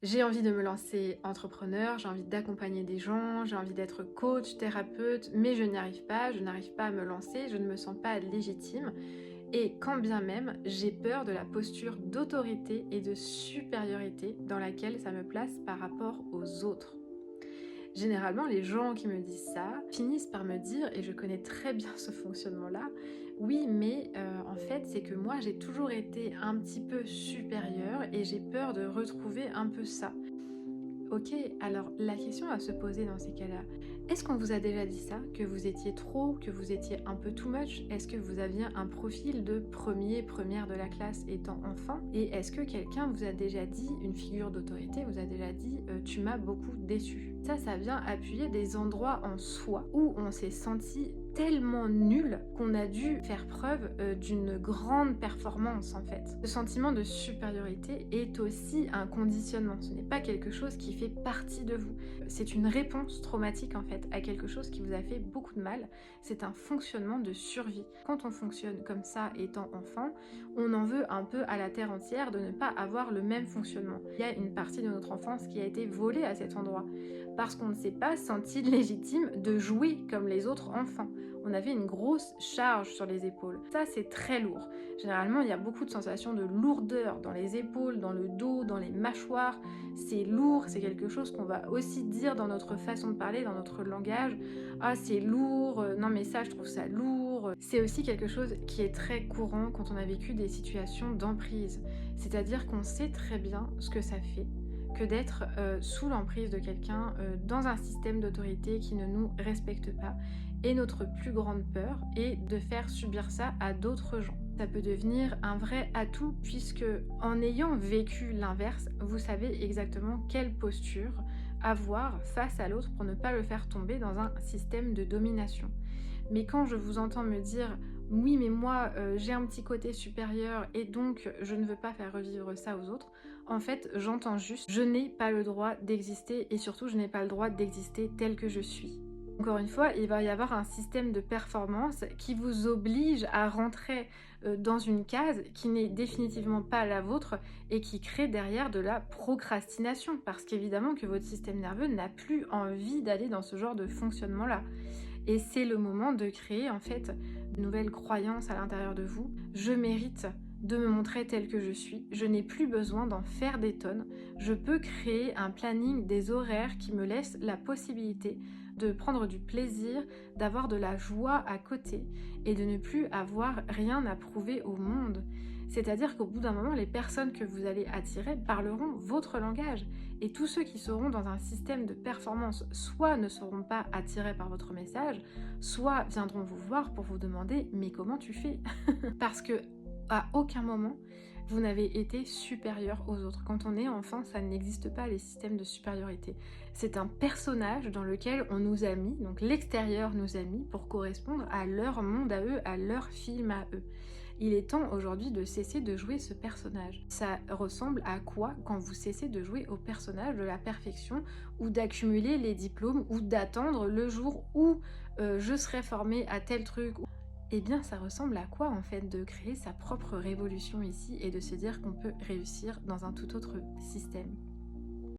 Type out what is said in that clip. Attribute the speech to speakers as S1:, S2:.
S1: J'ai envie de me lancer entrepreneur, j'ai envie d'accompagner des gens, j'ai envie d'être coach, thérapeute, mais je n'y arrive pas, je n'arrive pas à me lancer, je ne me sens pas légitime. Et quand bien même, j'ai peur de la posture d'autorité et de supériorité dans laquelle ça me place par rapport aux autres. Généralement, les gens qui me disent ça finissent par me dire, et je connais très bien ce fonctionnement-là, oui, mais en fait, c'est que moi, j'ai toujours été un petit peu supérieure et j'ai peur de retrouver un peu ça. Ok, alors la question à se poser dans ces cas-là, est-ce qu'on vous a déjà dit ça? Que vous étiez trop, que vous étiez un peu too much? Est-ce que vous aviez un profil de première de la classe étant enfant? Et est-ce que quelqu'un vous a déjà dit, une figure d'autorité vous a déjà dit tu m'as beaucoup déçu? Ça vient appuyer des endroits en soi où on s'est senti tellement nul qu'on a dû faire preuve d'une grande performance en fait. Ce sentiment de supériorité est aussi un conditionnement, ce n'est pas quelque chose qui fait partie de vous. C'est une réponse traumatique en fait à quelque chose qui vous a fait beaucoup de mal, c'est un fonctionnement de survie. Quand on fonctionne comme ça étant enfant, on en veut un peu à la terre entière de ne pas avoir le même fonctionnement. Il y a une partie de notre enfance qui a été volée à cet endroit, parce qu'on ne s'est pas senti légitime de jouer comme les autres enfants. On avait une grosse charge sur les épaules. Ça, c'est très lourd. Généralement, il y a beaucoup de sensations de lourdeur dans les épaules, dans le dos, dans les mâchoires. C'est lourd, c'est quelque chose qu'on va aussi dire dans notre façon de parler, dans notre langage. Ah, c'est lourd, non mais ça, je trouve ça lourd. C'est aussi quelque chose qui est très courant quand on a vécu des situations d'emprise. C'est-à-dire qu'on sait très bien ce que ça fait que d'être sous l'emprise de quelqu'un dans un système d'autorité qui ne nous respecte pas. Et notre plus grande peur est de faire subir ça à d'autres gens. Ça peut devenir un vrai atout puisque en ayant vécu l'inverse, vous savez exactement quelle posture avoir face à l'autre pour ne pas le faire tomber dans un système de domination. Mais quand je vous entends me dire oui mais moi j'ai un petit côté supérieur et donc je ne veux pas faire revivre ça aux autres, en fait j'entends juste je n'ai pas le droit d'exister et surtout je n'ai pas le droit d'exister tel que je suis. Encore une fois, il va y avoir un système de performance qui vous oblige à rentrer dans une case qui n'est définitivement pas la vôtre et qui crée derrière de la procrastination parce qu'évidemment que votre système nerveux n'a plus envie d'aller dans ce genre de fonctionnement-là. Et c'est le moment de créer en fait de nouvelles croyances à l'intérieur de vous. Je mérite de me montrer tel que je suis. Je n'ai plus besoin d'en faire des tonnes. Je peux créer un planning, des horaires qui me laissent la possibilité de prendre du plaisir, d'avoir de la joie à côté et de ne plus avoir rien à prouver au monde. C'est-à-dire qu'au bout d'un moment, les personnes que vous allez attirer parleront votre langage. Et tous ceux qui seront dans un système de performance, soit ne seront pas attirés par votre message, soit viendront vous voir pour vous demander « mais comment tu fais ?» Parce que à aucun moment, vous n'avez été supérieur aux autres. Quand on est enfant, ça n'existe pas les systèmes de supériorité. C'est un personnage dans lequel on nous a mis, donc l'extérieur nous a mis pour correspondre à leur monde à eux, à leur film à eux. Il est temps aujourd'hui de cesser de jouer ce personnage. Ça ressemble à quoi quand vous cessez de jouer au personnage de la perfection ou d'accumuler les diplômes ou d'attendre le jour où je serai formée à tel truc. Eh bien, ça ressemble à quoi en fait de créer sa propre révolution ici et de se dire qu'on peut réussir dans un tout autre système?